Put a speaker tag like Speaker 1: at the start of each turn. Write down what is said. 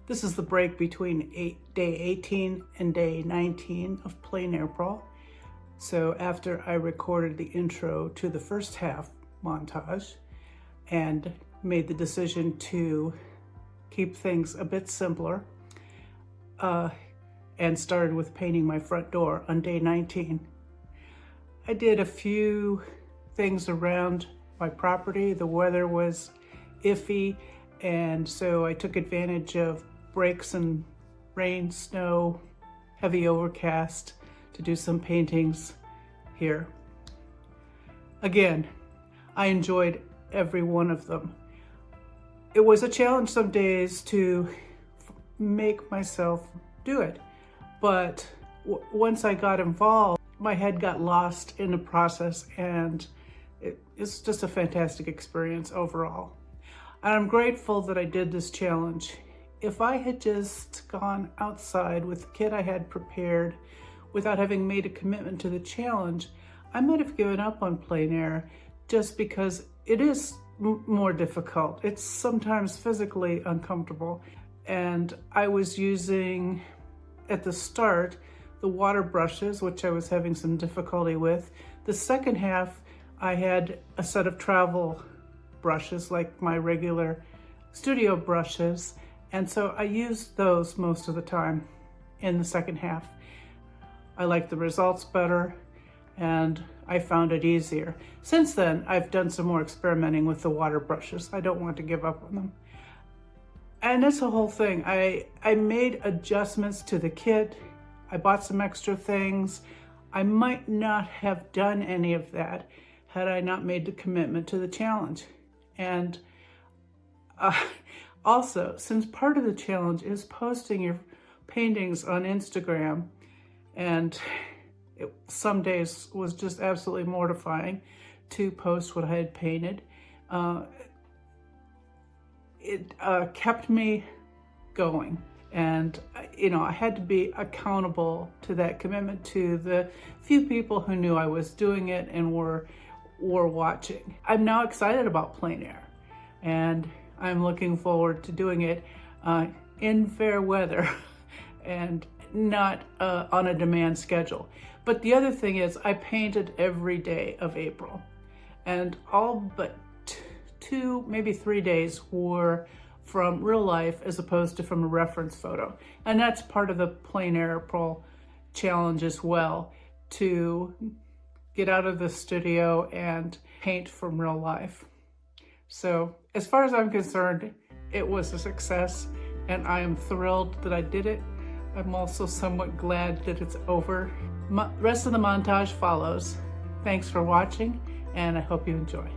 Speaker 1: This is the break between day 18 and day 19 of Pleinairpril. So after I recorded the intro to the first half montage and made the decision to keep things a bit simpler and started with painting my front door on day 19, I did a few things around my property. The weather was iffy, and so I took advantage of breaks in rain, snow, heavy overcast to do some paintings here. Again, I enjoyed every one of them. It was a challenge some days to make myself do it, but once I got involved, my head got lost in the process, and it's just a fantastic experience overall. And I'm grateful that I did this challenge. If I had just gone outside with the kit I had prepared without having made a commitment to the challenge, I might have given up on plein air just because it is more difficult. It's sometimes physically uncomfortable. And I was using, at the start, the water brushes, which I was having some difficulty with. The second half, I had a set of travel brushes, like my regular studio brushes. And so I used those most of the time in the second half. I liked the results better, and I found it easier. Since then, I've done some more experimenting with the water brushes. I don't want to give up on them. And that's the whole thing. I made adjustments to the kit. I bought some extra things. I might not have done any of that had I not made the commitment to the challenge. And also, since part of the challenge is posting your paintings on Instagram, and some days was just absolutely mortifying to post what I had painted, it kept me going. And, I had to be accountable to that commitment to the few people who knew I was doing it and were watching. I'm now excited about plein air, and I'm looking forward to doing it in fair weather and not on a demand schedule. But the other thing is, I painted every day of April, and all but 2, maybe 3 days were from real life as opposed to from a reference photo. And that's part of the Pleinairpril challenge as well, to get out of the studio and paint from real life. So as far as I'm concerned, it was a success, and I am thrilled that I did it. I'm also somewhat glad that it's over. The rest of the montage follows. Thanks for watching, and I hope you enjoy.